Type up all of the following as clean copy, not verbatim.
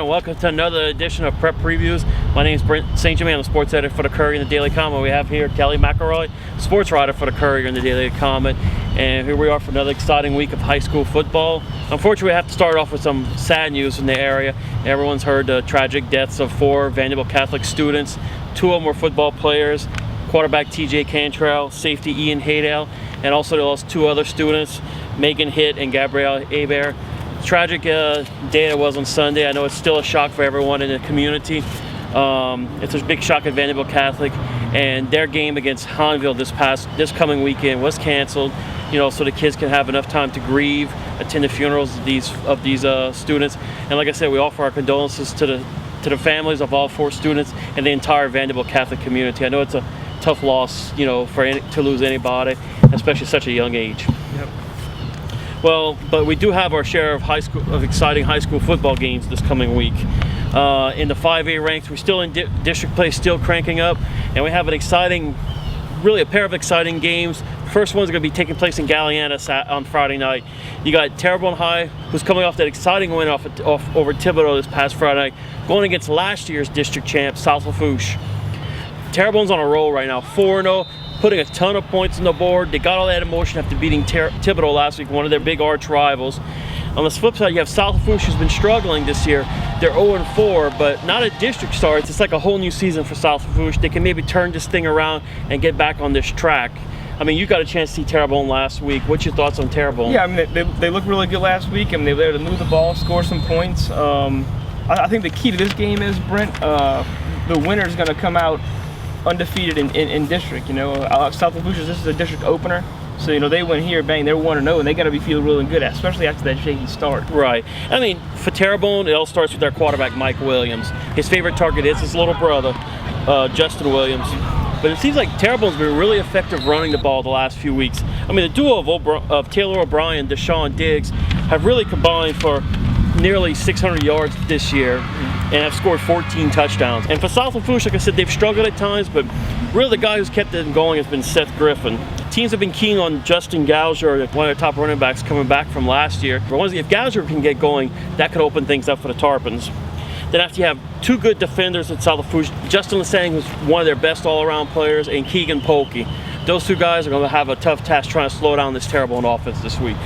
and welcome to another edition of Prep Previews. My name is Brent St. Germain. I'm the sports editor for the Courier and the Daily Comment. We have here Kelly McElroy, sports writer for the Courier and the Daily Comment. And here we are for another exciting week of high school football. Unfortunately, we have to start off with some sad news in the area. Everyone's heard the tragic deaths of 4 Vanderbilt Catholic students. 2 of them were football players, quarterback TJ Cantrell, safety Ian Haydale, and also they lost 2 other students, Megan Hitt and Gabrielle Hebert. Tragic day it was on Sunday. I know it's still a shock for everyone in the community. It's a big shock at Vanderbilt Catholic, and their game against Hanville this coming weekend was canceled. You know, so the kids can have enough time to grieve, attend the funerals of these students. And like I said, we offer our condolences to the families of all 4 students and the entire Vanderbilt Catholic community. I know it's a tough loss, you know, to lose anybody, especially at such a young age. Yep. Well, but we do have our share of exciting high school football games this coming week. In the 5A ranks, we're still in district play, still cranking up, and we have an exciting, really a pair of exciting games. First one's going to be taking place in Galliana on Friday night. You got Terrebonne High, who's coming off that exciting win over Thibodaux this past Friday night, going against last year's district champ, South Lafourche. Terrebonne's on a roll right now, 4-0. Putting a ton of points on the board. They got all that emotion after beating Thibodaux last week, one of their big arch rivals. On the flip side, you have South Lafourche, who's been struggling this year. They're 0-4, but not a district starts. It's like a whole new season for South Lafourche. They can maybe turn this thing around and get back on this track. I mean, you got a chance to see Terrebonne last week. What's your thoughts on Terrebonne? Yeah, I mean, they looked really good last week. I mean, they were able to move the ball, score some points. I think the key to this game is, Brent, the winner is going to come out undefeated in district. You know, South Lafourche, this is a district opener, so you know they win here, bang, they're 1-0, and they got to be feeling really good, especially after that shaky start. Right. I mean, for Terrebonne, it all starts with their quarterback Mike Williams. His favorite target is his little brother, Justin Williams. But it seems like Terrebonne's been really effective running the ball the last few weeks. I mean, the duo of Taylor O'Brien, Deshaun Diggs have really combined for nearly 600 yards this year and have scored 14 touchdowns. And for South Lafourche, like I said, they've struggled at times, but really the guy who's kept them going has been Seth Griffin. Teams have been keen on Justin Gauger, one of their top running backs coming back from last year. But if Gauger can get going, that could open things up for the Tarpons. Then after you have 2 good defenders at South Lafourche, Justin Lassang, who's one of their best all-around players, and Keegan Polkey. Those 2 guys are going to have a tough task trying to slow down this Terrebonne offense this week.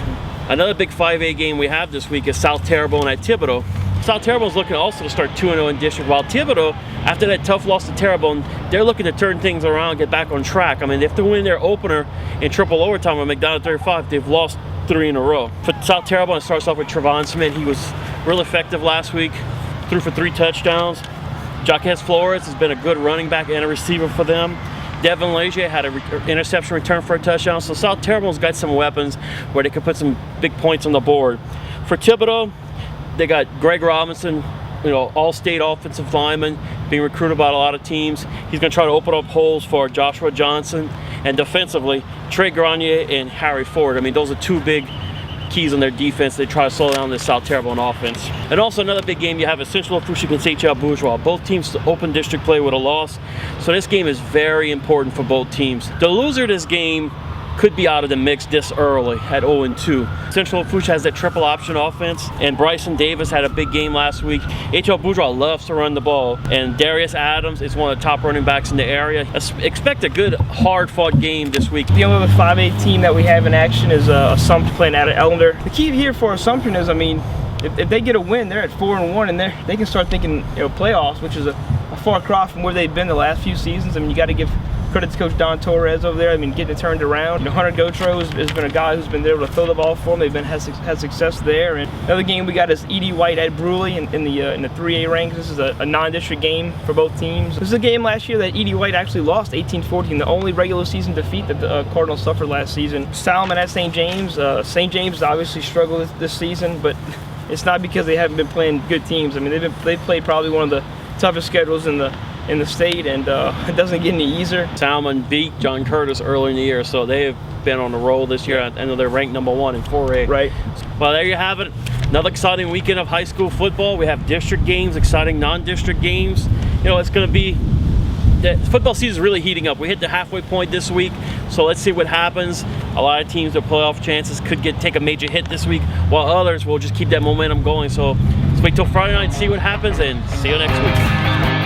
Another big 5A game we have this week is South Terrebonne at Thibodaux. South Terrebonne's looking also to start 2-0 in district, while Thibodaux, after that tough loss to Terrebonne, they're looking to turn things around, get back on track. I mean, if they win their opener in triple overtime with McDonald 35, they've lost 3 in a row. For South Terrebonne, it starts off with Trevon Smith. He was real effective last week, threw for 3 touchdowns. Jaquez Flores has been a good running back and a receiver for them. Devin Leger had an interception return for a touchdown. So South Terrebonne's got some weapons where they can put some big points on the board. For Thibodaux, they got Greg Robinson, you know, all-state offensive lineman, being recruited by a lot of teams. He's going to try to open up holes for Joshua Johnson. And defensively, Trey Grenier and Harry Ford. I mean, those are 2 big keys on their defense. They try to slow down this South Terrebonne offense. And also another big game you have is Central Lafourche against H.L. Bourgeois. Both teams open district play with a loss. So this game is very important for both teams. The loser of this game could be out of the mix this early at 0-2. Central Lafourche has that triple option offense, and Bryson Davis had a big game last week. H.L. Bourgeois loves to run the ball, and Darius Adams is one of the top running backs in the area. Expect a good, hard-fought game this week. The only other 5A team that we have in action is Assumption playing out of Ellender. The key here for Assumption is, I mean, if they get a win, they're at 4-1, and they can start thinking, you know, playoffs, which is a far cry from where they've been the last few seasons. I mean, you got to give credit to Coach Don Torres over there. I mean, getting it turned around. You know, Hunter Gotro has been a guy who's been able to throw the ball for them. They've had success there. And another game we got is Edie White at Bruley in the 3A ranks. This is a non-district game for both teams. This is a game last year that Edie White actually lost 18-14, the only regular season defeat that the Cardinals suffered last season. Salmon at St. James. St. James obviously struggled this season, but it's not because they haven't been playing good teams. I mean, they've played probably one of the toughest schedules in the state, and it doesn't get any easier. Salmon beat John Curtis early in the year, so they have been on the roll this year. I know they're ranked #1 in 4A. Right. Well, there you have it. Another exciting weekend of high school football. We have district games, exciting non-district games. You know, it's going to be the football season is really heating up. We hit the halfway point this week, so let's see what happens. A lot of teams, their playoff chances could take a major hit this week, while others will just keep that momentum going. So Let's wait till Friday night and see what happens, and see you next week.